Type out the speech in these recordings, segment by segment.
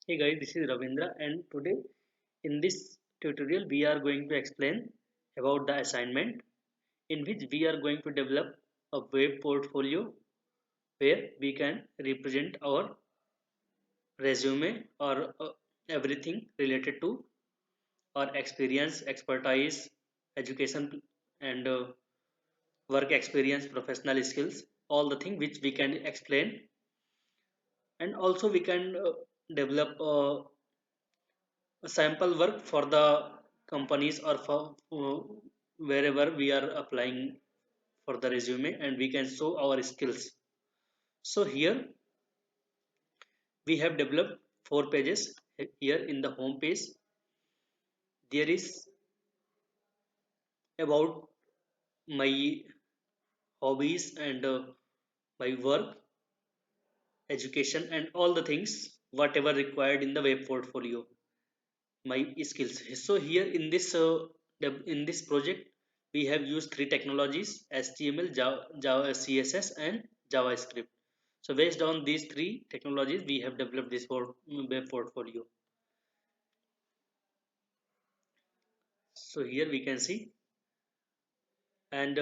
Hey guys, this is Ravindra, and today in this tutorial we are going to explain about the assignment in which we are going to develop a web portfolio where we can represent our resume or everything related to our experience, expertise, education and work experience, professional skills, all the things which we can explain, and also we can develop a sample work for the companies or for wherever we are applying for the resume, and we can show our skills. So here we have developed 4 pages. Here in the home page there is about my hobbies and my work, education, and all the things whatever required in the web portfolio, my skills. So here in this project we have used three technologies: HTML, Java, CSS, and JavaScript. So based on these three technologies we have developed this web portfolio. So here we can see, and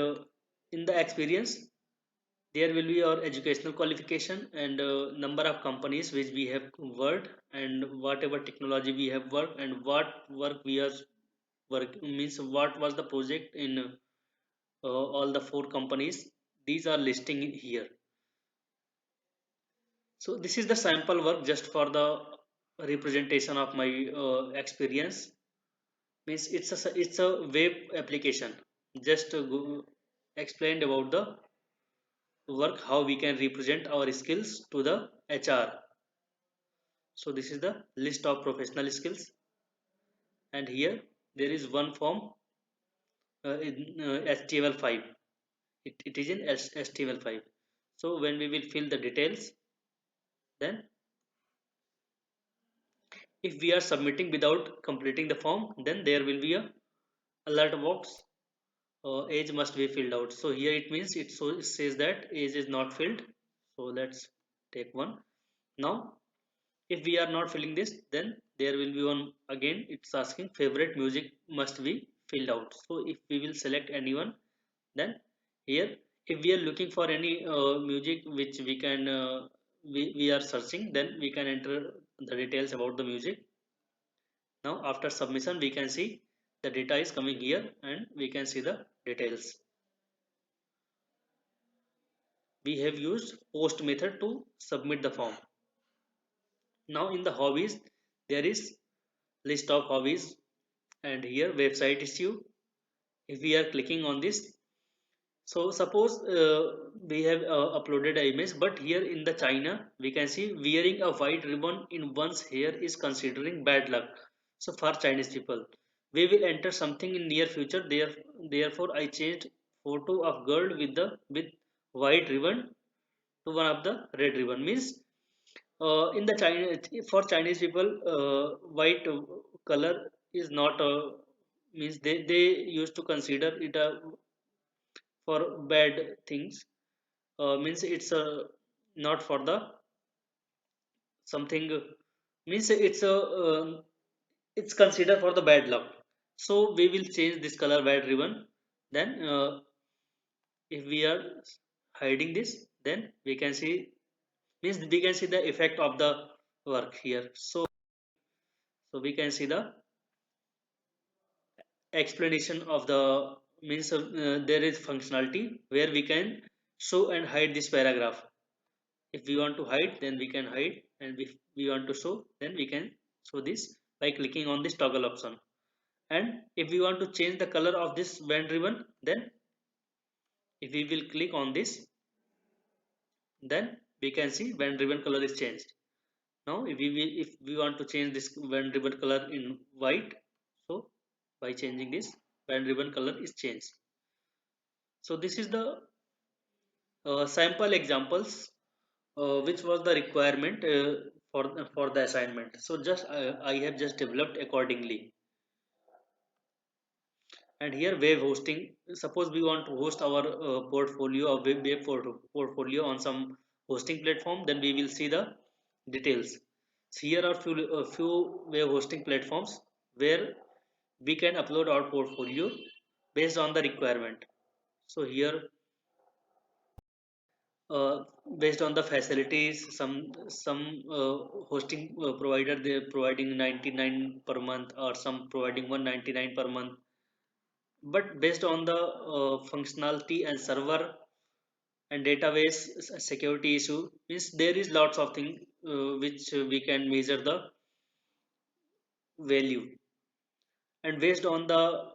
in the experience there will be our educational qualification and number of companies which we have worked, and whatever technology we have worked, and what work we are work means what was the project in all the 4 companies. These are listing here. So this is the sample work just for the representation of my experience. Means it's a web application, just explained about the work how we can represent our skills to the HR. So this is the list of professional skills, and here there is one form in HTML5. It is in HTML5. So when we will fill the details, then if we are submitting without completing the form, then there will be a alert box, age must be filled out. So here it means it says that age is not filled. So let's take one. Now if we are not filling this, then there will be one again, it's asking favorite music must be filled out. So if we will select anyone, then here if we are looking for any music which we can we are searching, then we can enter the details about the music. Now after submission we can see the data is coming here, and we can see the details. We have used post method to submit the form. Now in the hobbies there is list of hobbies, and here website issue. If we are clicking on this, so suppose we have uploaded an image, but here in the China we can see wearing a white ribbon in one's hair is considering bad luck. So for Chinese people we will enter something in near future. Therefore I changed photo of girl with white ribbon to one of the red ribbon. Means in the China, for Chinese people, white color is not means they used to consider it for bad things. Means it's not for the something, means it's considered for the bad luck. So we will change this color white ribbon. Then if we are hiding this, then we can see, means we can see the effect of the work here. So we can see the explanation of the, means there is functionality where we can show and hide this paragraph. If we want to hide, then we can hide, and if we want to show, then we can show this by clicking on this toggle option. And if we want to change the color of this band ribbon, then if we will click on this, then we can see band ribbon color is changed. Now if we want to change this band ribbon color in white, so by changing this, band ribbon color is changed. So this is the sample examples which was the requirement for the assignment. So just I have just developed accordingly. And here web hosting, suppose we want to host our portfolio or web portfolio on some hosting platform, then we will see the details. Here are few web hosting platforms where we can upload our portfolio based on the requirement. So here, uh, based on the facilities, some hosting provider, they're providing 99 per month, or some providing 199 per month. But based on the functionality and server and database security issue, means there is lots of things which we can measure the value, and based on that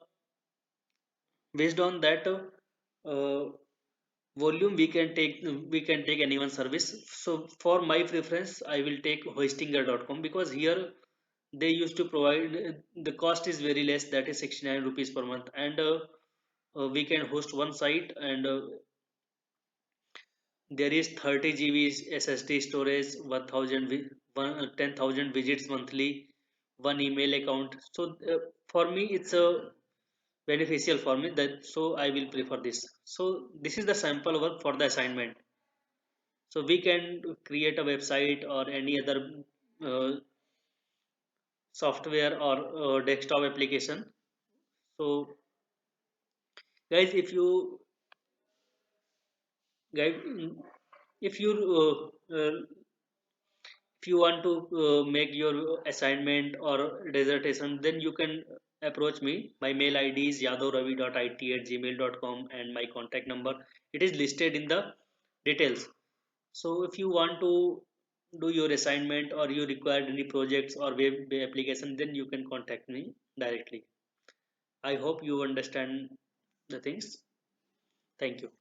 volume, we can take any one service. So for my preference, I will take hostinger.com, because here they used to provide, the cost is very less, that is 69 rupees per month, and we can host one site, and there is 30 GB SSD storage, 10,000 visits monthly, one email account. So for me, it's a beneficial for me, that so I will prefer this. So this is the sample work for the assignment. So we can create a website or any other uh, software or desktop application. So guys, guys, if you if you want to make your assignment or dissertation, then you can approach me. My mail ID is yadavravi.it@gmail.com, and my contact number, it is listed in the details. So if you want to do your assignment, or you require any projects or web application, then you can contact me directly. I hope you understand the things. Thank you.